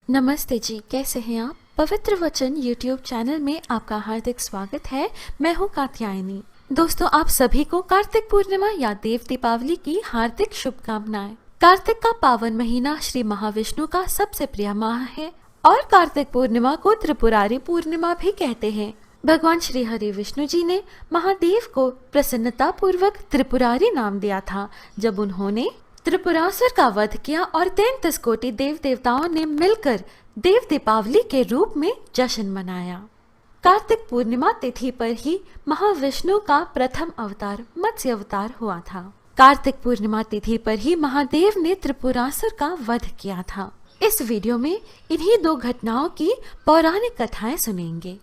नमस्ते जी, कैसे हैं आप। पवित्र वचन यूट्यूब चैनल में आपका हार्दिक स्वागत है। मैं हूं कात्यायनी। दोस्तों, आप सभी को कार्तिक पूर्णिमा या देव दीपावली की हार्दिक शुभकामनाएं। कार्तिक का पावन महीना श्री महाविष्णु का सबसे प्रिय माह है और कार्तिक पूर्णिमा को त्रिपुरारी पूर्णिमा भी कहते हैं। भगवान श्री हरि विष्णु जी ने महादेव को प्रसन्नता पूर्वक त्रिपुरारी नाम दिया था जब उन्होंने त्रिपुरासुर का वध किया और 33 कोटि देव देवताओं ने मिलकर देव दीपावली के रूप में जश्न मनाया। कार्तिक पूर्णिमा तिथि पर ही महाविष्णु का प्रथम अवतार मत्स्य अवतार हुआ था। कार्तिक पूर्णिमा तिथि पर ही महादेव ने त्रिपुरासुर का वध किया था। इस वीडियो में इन्हीं दो घटनाओं की पौराणिक कथाएं सुनेंगे।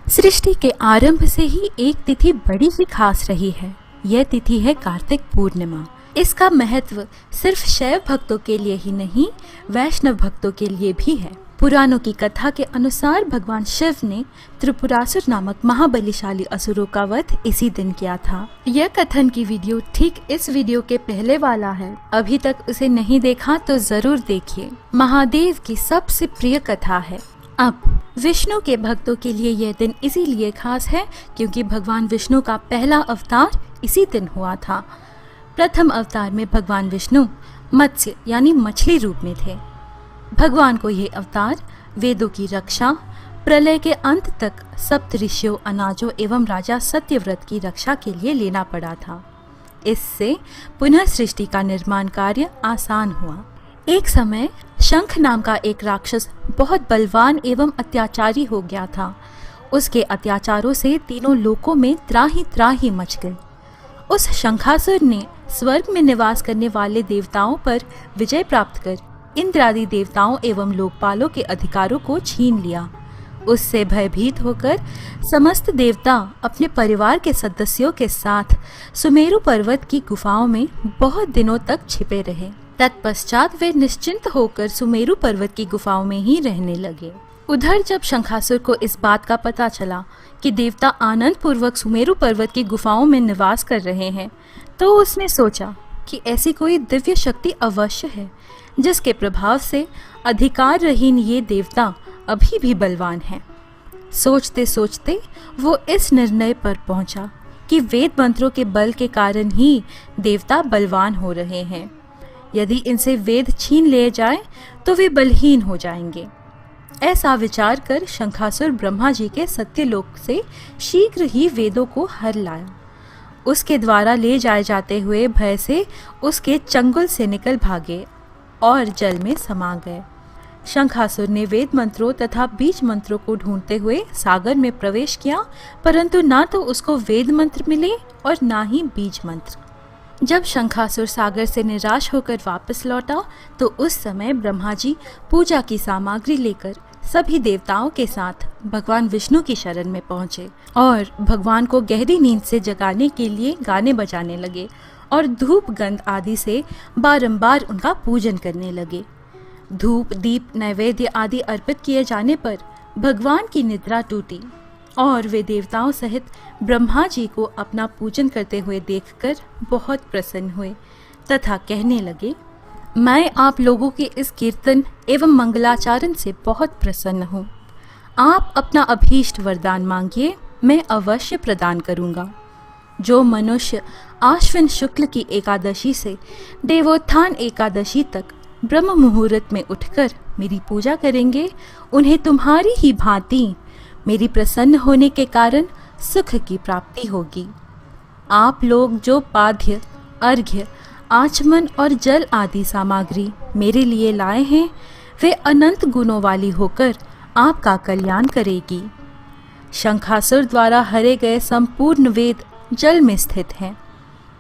सृष्टि के आरंभ से ही एक तिथि बड़ी ही खास रही है। यह तिथि है कार्तिक पूर्णिमा। इसका महत्व सिर्फ शैव भक्तों के लिए ही नहीं, वैष्णव भक्तों के लिए भी है। पुराणों की कथा के अनुसार भगवान शिव ने त्रिपुरासुर नामक महाबलिशाली असुरों का वध इसी दिन किया था। यह कथन की वीडियो ठीक इस वीडियो के पहले वाला है। अभी तक उसे नहीं देखा तो जरूर देखिए। महादेव की सबसे प्रिय कथा है। अब विष्णु के भक्तों के लिए यह दिन इसीलिए खास है क्योंकि भगवान विष्णु का पहला अवतार इसी दिन हुआ था। प्रथम अवतार में भगवान विष्णु मत्स्य यानी मछली रूप में थे। भगवान को यह अवतार वेदों की रक्षा, प्रलय के अंत तक सप्त ऋषियों, अनाजों एवं राजा सत्यव्रत की रक्षा के लिए लेना पड़ा था। इससे पुनः सृष्टि का निर्माण कार्य आसान हुआ। एक समय शंख नाम का एक राक्षस बहुत बलवान एवं अत्याचारी हो गया था। उसके अत्याचारों से तीनों लोकों में त्राही मच गई। उस शंखासुर ने स्वर्ग में निवास करने वाले देवताओं पर विजय प्राप्त कर इंद्रादि देवताओं एवं लोकपालों के अधिकारों को छीन लिया। उससे भयभीत होकर समस्त देवता अपने परिवार के सदस्यों के साथ सुमेरु पर्वत की गुफाओं में बहुत दिनों तक छिपे रहे। तत्पश्चात वे निश्चिंत होकर सुमेरु पर्वत की गुफाओं में ही रहने लगे। उधर जब शंखासुर को इस बात का पता चला कि देवता आनंद पूर्वक सुमेरु पर्वत की गुफाओं में निवास कर रहे हैं, तो उसने सोचा कि ऐसी कोई दिव्य शक्ति अवश्य है जिसके प्रभाव से अधिकार रहीन ये देवता अभी भी बलवान हैं। सोचते सोचते वो इस निर्णय पर पहुंचा कि वेद मंत्रों के बल के कारण ही देवता बलवान हो रहे हैं। यदि इनसे वेद छीन लिए जाए तो वे बलहीन हो जाएंगे। ऐसा विचार कर शंखासुर ब्रह्मा जी के सत्यलोक से शीघ्र ही वेदों को हर लाया। उसके द्वारा ले जाए जाते हुए भय से उसके चंगुल से निकल भागे और जल में समा गए। शंखासुर ने वेद मंत्रों तथा बीज मंत्रों को ढूंढते हुए सागर में प्रवेश किया, परंतु ना तो उसको वेद मंत्र मिले और ना ही बीज मंत्र। जब शंखासुर सागर से निराश होकर वापस लौटा तो उस समय ब्रह्मा जी पूजा की सामग्री लेकर सभी देवताओं के साथ भगवान विष्णु की शरण में पहुंचे और भगवान को गहरी नींद से जगाने के लिए गाने बजाने लगे और धूप गंध आदि से बारंबार उनका पूजन करने लगे। धूप, दीप, नैवेद्य आदि अर्पित किए जाने पर भगवान की निद्रा टूटी और वे देवताओं सहित ब्रह्मा जी को अपना पूजन करते हुए देखकर बहुत प्रसन्न हुए तथा कहने लगे, मैं आप लोगों के इस कीर्तन एवं मंगलाचरण से बहुत प्रसन्न हूँ। आप अपना अभीष्ट वरदान मांगिए, मैं अवश्य प्रदान करूँगा। जो मनुष्य आश्विन शुक्ल की एकादशी से देवोत्थान एकादशी तक ब्रह्म मुहूर्त में उठकर मेरी पूजा करेंगे, उन्हें तुम्हारी ही भांति मेरी प्रसन्न होने के कारण सुख की प्राप्ति होगी। आप लोग जो पाद्य, अर्घ्य, आचमन और जल आदि सामग्री मेरे लिए लाए हैं, वे अनंत गुणों वाली होकर आपका कल्याण करेगी। शंखासुर द्वारा हरे गए संपूर्ण वेद जल में स्थित हैं।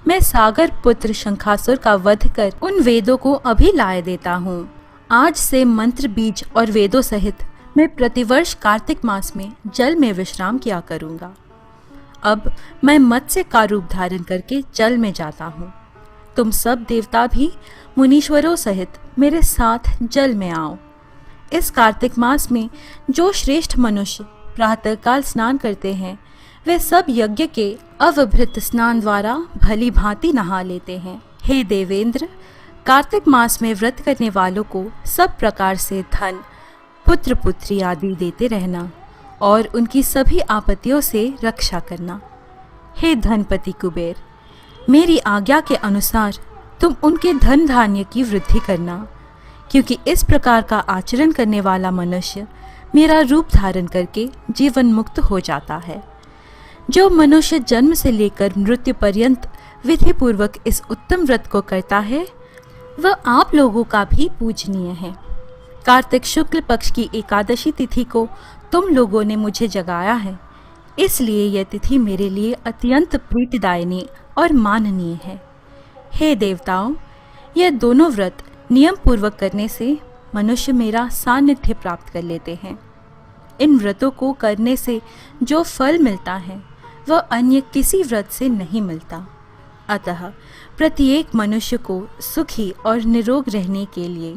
मैं सागर पुत्र शंखासुर का वध कर उन वेदों को अभी लाए देता हूँ। आज से मंत्र, बीज और वेदों सहित मैं प्रतिवर्ष कार्तिक मास में जल में विश्राम किया करूँगा। अब मैं मत्स्य का रूप धारण करके जल में जाता हूँ। तुम सब देवता भी मुनीश्वरों सहित मेरे साथ जल में आओ। इस कार्तिक मास में जो श्रेष्ठ मनुष्य प्रातःकाल स्नान करते हैं, वे सब यज्ञ के अवभृत स्नान द्वारा भली भांति नहा लेते हैं। हे देवेंद्र, कार्तिक मास में व्रत करने वालों को सब प्रकार से धन, पुत्र पुत्री आदि देते रहना और उनकी सभी आपत्तियों से रक्षा करना। हे धनपति कुबेर, मेरी आज्ञा के अनुसार तुम उनके धन धान्य की वृद्धि करना, क्योंकि इस प्रकार का आचरण करने वाला मनुष्य मेरा रूप धारण करके जीवन मुक्त हो जाता है। जो मनुष्य जन्म से लेकर मृत्यु पर्यंत विधि पूर्वक इस उत्तम व्रत को करता है वह आप लोगों का भी पूजनीय है। कार्तिक शुक्ल पक्ष की एकादशी तिथि को तुम लोगों ने मुझे जगाया है, इसलिए यह तिथि मेरे लिए अत्यंत प्रीतिदायिनी और माननीय है। हे देवताओं, यह दोनों व्रत नियम पूर्वक करने से मनुष्य मेरा सानिध्य प्राप्त कर लेते हैं। इन व्रतों को करने से जो फल मिलता है वह अन्य किसी व्रत से नहीं मिलता। अतः प्रत्येक मनुष्य को सुखी और निरोग रहने के लिए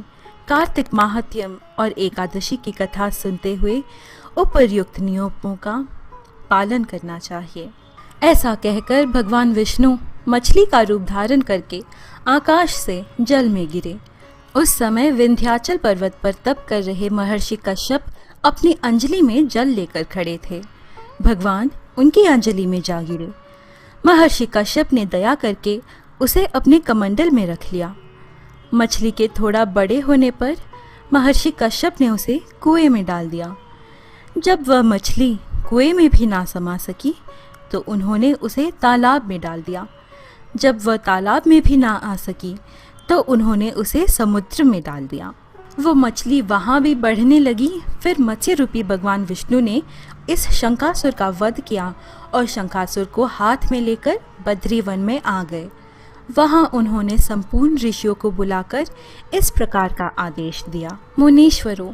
कार्तिक माहात्म्य और एकादशी की कथा सुनते हुए उपर्युक्त नियमों का पालन करना चाहिए। ऐसा कहकर भगवान विष्णु मछली का रूप धारण करके आकाश से जल में गिरे। उस समय विंध्याचल पर्वत पर तप कर रहे महर्षि कश्यप अपनी अंजलि में जल लेकर खड़े थे। भगवान उनकी अंजलि में जा गिरे। महर्षि कश्यप ने दया करके उसे अपने कमंडल में रख लिया। मछली के थोड़ा बड़े होने पर महर्षि कश्यप ने उसे कुएं में डाल दिया। जब वह मछली कुएं में भी ना समा सकी तो उन्होंने उसे तालाब में डाल दिया। जब वह तालाब में भी ना आ सकी तो उन्होंने उसे समुद्र में डाल दिया। वो मछली वहाँ भी बढ़ने लगी। फिर मत्स्य रूपी भगवान विष्णु ने इस शंकासुर का वध किया और शंकासुर को हाथ में लेकर बद्री वन में आ गए। वहाँ उन्होंने संपूर्ण ऋषियों को बुलाकर इस प्रकार का आदेश दिया। मुनीश्वरों,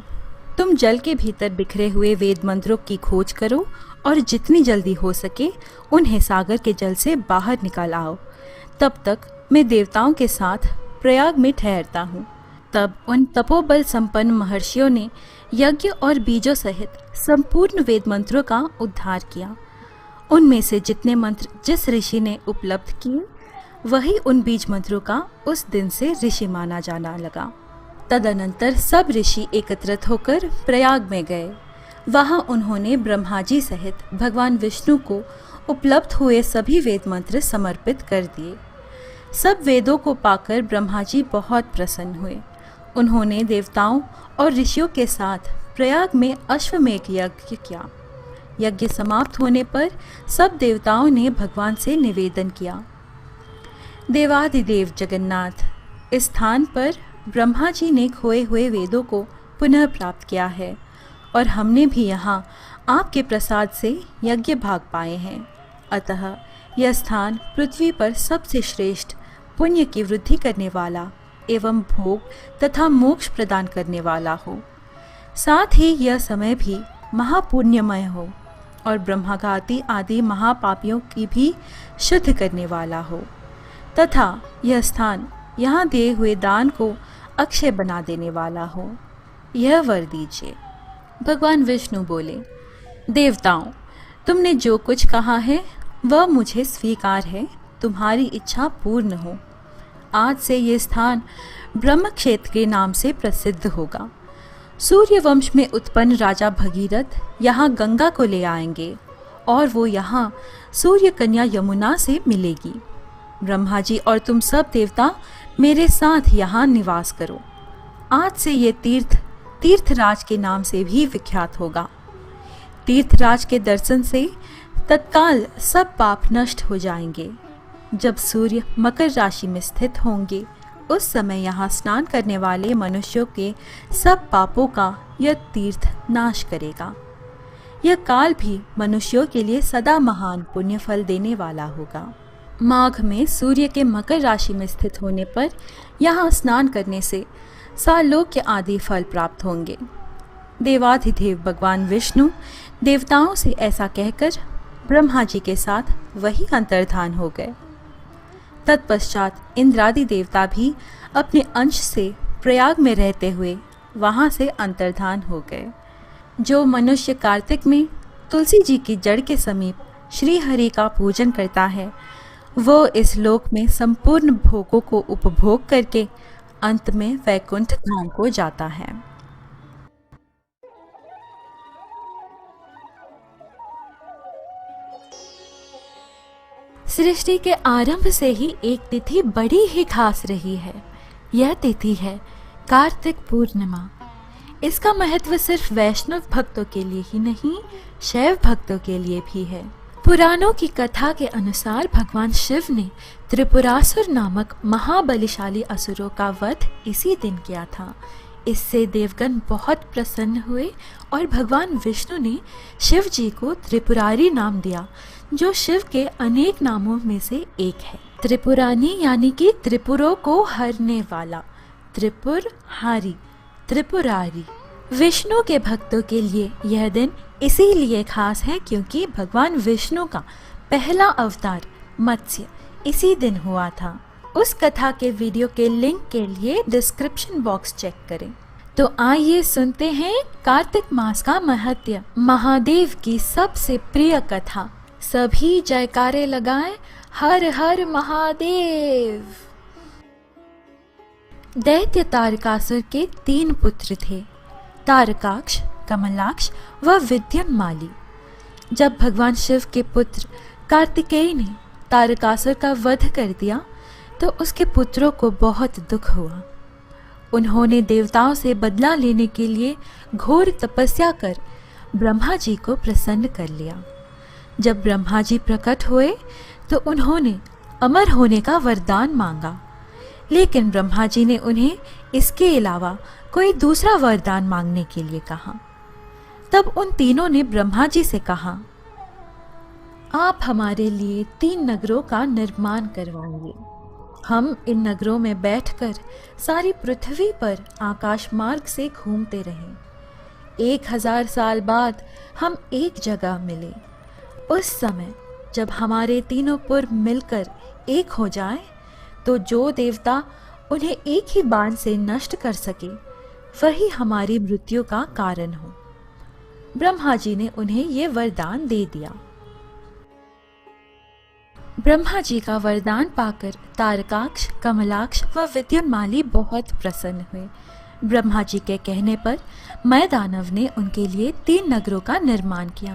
तुम जल के भीतर बिखरे हुए वेद मंत्रों की खोज करो और जितनी जल्दी हो सके उन्हें सागर के जल से बाहर निकाल आओ। तब तक मैं देवताओं के साथ प्रयाग में ठहरता हूँ। तब उन तपोबल संपन्न महर्षियों ने यज्ञ और बीजों सहित संपूर्ण वेद मंत्रों का उद्धार किया। उनमें से जितने मंत्र जिस ऋषि ने उपलब्ध किए वही उन बीज मंत्रों का उस दिन से ऋषि माना जाना लगा। तदनंतर सब ऋषि एकत्रित होकर प्रयाग में गए। वहां उन्होंने ब्रह्मा जी सहित भगवान विष्णु को उपलब्ध हुए सभी वेद मंत्र समर्पित कर दिए। सब वेदों को पाकर ब्रह्मा जी बहुत प्रसन्न हुए। उन्होंने देवताओं और ऋषियों के साथ प्रयाग में अश्वमेध यज्ञ किया। यज्ञ समाप्त होने पर सब देवताओं ने भगवान से निवेदन किया, देवाधिदेव जगन्नाथ, इस स्थान पर ब्रह्मा जी ने खोए हुए वेदों को पुनः प्राप्त किया है और हमने भी यहाँ आपके प्रसाद से यज्ञ भाग पाए हैं। अतः यह स्थान पृथ्वी पर सबसे श्रेष्ठ पुण्य की वृद्धि करने वाला एवं भोग तथा मोक्ष प्रदान करने वाला हो। साथ ही यह समय भी महापुण्यमय हो और ब्रह्मघाती आदि महापापियों की भी शुद्ध करने वाला हो तथा यह स्थान यहाँ दिए हुए दान को अक्षय बना देने वाला हो। यह वर दीजिए। भगवान विष्णु बोले, देवताओं, तुमने जो कुछ कहा है वह मुझे स्वीकार है। तुम्हारी इच्छा पूर्ण हो। आज से ये स्थान ब्रह्म क्षेत्र के नाम से प्रसिद्ध होगा। सूर्य वंश में उत्पन्न राजा भगीरथ यहाँ गंगा को ले आएंगे और वो यहाँ सूर्य कन्या यमुना से मिलेगी। ब्रह्मा जी और तुम सब देवता मेरे साथ यहाँ निवास करो। आज से ये तीर्थ तीर्थराज के नाम से भी विख्यात होगा। तीर्थराज के दर्शन से तत्काल सब पाप नष्ट हो जाएंगे। जब सूर्य मकर राशि में स्थित होंगे उस समय यहाँ स्नान करने वाले मनुष्यों के सब पापों का यह तीर्थ नाश करेगा। यह काल भी मनुष्यों के लिए सदा महान पुण्य फल देने वाला होगा। माघ में सूर्य के मकर राशि में स्थित होने पर यहाँ स्नान करने से सालोक्य आदि फल प्राप्त होंगे। देवाधिदेव भगवान विष्णु देवताओं से ऐसा कहकर ब्रह्मा जी के साथ वही अंतर्धान हो गए। तत्पश्चात इंद्रादि देवता भी अपने अंश से प्रयाग में रहते हुए वहाँ से अंतर्धान हो गए। जो मनुष्य कार्तिक में तुलसी जी की जड़ के समीप श्री हरि का पूजन करता है वो इस लोक में संपूर्ण भोगों को उपभोग करके अंत में वैकुंठ धाम को जाता है। सृष्टि के आरंभ से ही एक तिथि बड़ी ही खास रही है। यह तिथि है कार्तिक पूर्णिमा। इसका महत्व सिर्फ वैष्णव भक्तों के लिए ही नहीं, शैव भक्तों के लिए भी है। पुराणों की कथा के अनुसार भगवान शिव ने त्रिपुरासुर नामक महाबलिशाली असुरों का वध इसी दिन किया था। इससे देवगण बहुत प्रसन्न हुए और भगवान विष्णु ने शिव जी को त्रिपुरारी नाम दिया, जो शिव के अनेक नामों में से एक है। त्रिपुरानी यानी कि त्रिपुरों को हरने वाला, त्रिपुरहारी, त्रिपुरारी। विष्णु के भक्तों के लिए यह दिन इसीलिए खास है क्योंकि भगवान विष्णु का पहला अवतार मत्स्य इसी दिन हुआ था। उस कथा के वीडियो के लिंक के लिए डिस्क्रिप्शन बॉक्स चेक करें। तो आइए सुनते हैं कार्तिक मास का महत्व, महादेव की सबसे प्रिय कथा। सभी जयकारे लगाएं, हर हर महादेव। दैत्य तारकासुर के 3 पुत्र थे, तारकाक्ष, कमलाक्ष व विद्युन्माली। जब भगवान शिव के पुत्र कार्तिकेय ने तारकासुर का वध कर दिया तो उसके पुत्रों को बहुत दुख हुआ। उन्होंने देवताओं से बदला लेने के लिए घोर तपस्या कर ब्रह्मा जी को प्रसन्न कर लिया। जब ब्रह्मा जी प्रकट हुए तो उन्होंने अमर होने का वरदान मांगा, लेकिन ब्रह्मा जी ने उन्हें इसके अलावा कोई दूसरा वरदान मांगने के लिए कहा। तब उन तीनों ने ब्रह्मा जी से कहा, आप हमारे लिए 3 नगरों का निर्माण करवाएंगे। हम इन नगरों में बैठकर सारी पृथ्वी पर आकाश मार्ग से घूमते रहें। 1000 साल बाद हम एक जगह मिले। उस समय जब हमारे तीनों पूर्व मिलकर एक हो जाए तो जो देवता उन्हें एक ही बाण से नष्ट कर सके वही हमारी मृत्यु का कारण हो। ब्रह्मा जी ने उन्हें ये वरदान दे दिया। ब्रह्मा जी का वरदान पाकर तारकाक्ष, कमलाक्ष व विद्युन्माली बहुत प्रसन्न हुए। ब्रह्मा जी के कहने पर मय दानव ने उनके लिए 3 नगरों का निर्माण किया।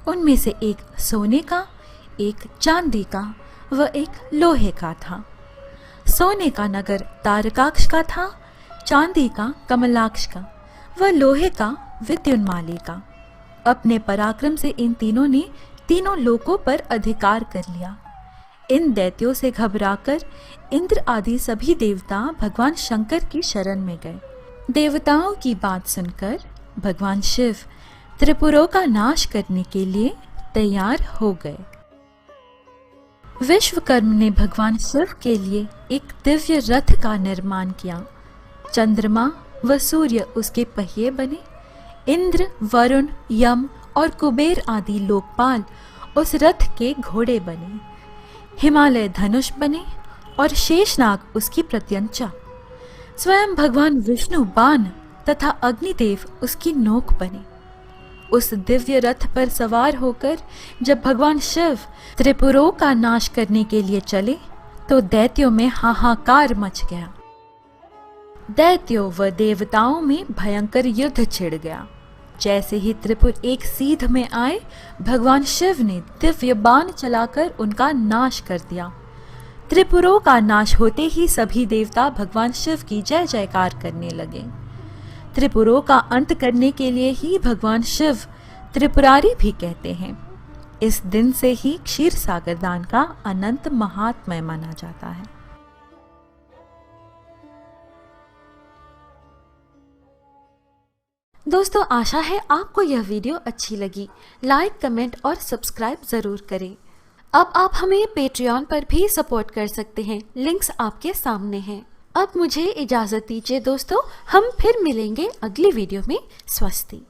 उनमें से एक सोने का, एक चांदी का व एक लोहे का था। सोने का नगर तारकाक्ष का था, चांदी का कमलाक्ष का व लोहे का विद्युन्माली का। अपने पराक्रम से इन तीनों ने तीनों लोकों पर अधिकार कर लिया। इन दैत्यों से घबराकर इंद्र आदि सभी देवता भगवान शंकर की शरण में गए। देवताओं की बात सुनकर भगवान शिव त्रिपुरों का नाश करने के लिए तैयार हो गए। विश्वकर्मा ने भगवान शिव के लिए एक दिव्य रथ का निर्माण किया। चंद्रमा व सूर्य उसके पहिए बने। इंद्र, वरुण, यम और कुबेर आदि लोकपाल उस रथ के घोड़े बने। हिमालय धनुष बने और शेषनाग उसकी प्रत्यंचा। स्वयं भगवान विष्णु बाण तथा अग्निदेव उसकी नोक बने। उस दिव्य रथ पर सवार होकर जब भगवान शिव त्रिपुरों का नाश करने के लिए चले तो दैत्यों में हाहाकार मच गया। दैत्यों व देवताओं में भयंकर युद्ध छिड़ गया। जैसे ही त्रिपुर एक सीध में आए, भगवान शिव ने दिव्य बाण चलाकर उनका नाश कर दिया। त्रिपुरों का नाश होते ही सभी देवता भगवान शिव की जय जयकार करने लगे। त्रिपुरों का अंत करने के लिए ही भगवान शिव त्रिपुरारी भी कहते हैं। इस दिन से ही क्षीर सागर दान का अनंत महात्म्य माना जाता है। दोस्तों, आशा है आपको यह वीडियो अच्छी लगी। लाइक, कमेंट और सब्सक्राइब जरूर करें। अब आप हमें पेट्रियन पर भी सपोर्ट कर सकते हैं, लिंक्स आपके सामने हैं। अब मुझे इजाजत दीजिए दोस्तों, हम फिर मिलेंगे अगली वीडियो में। स्वस्ति।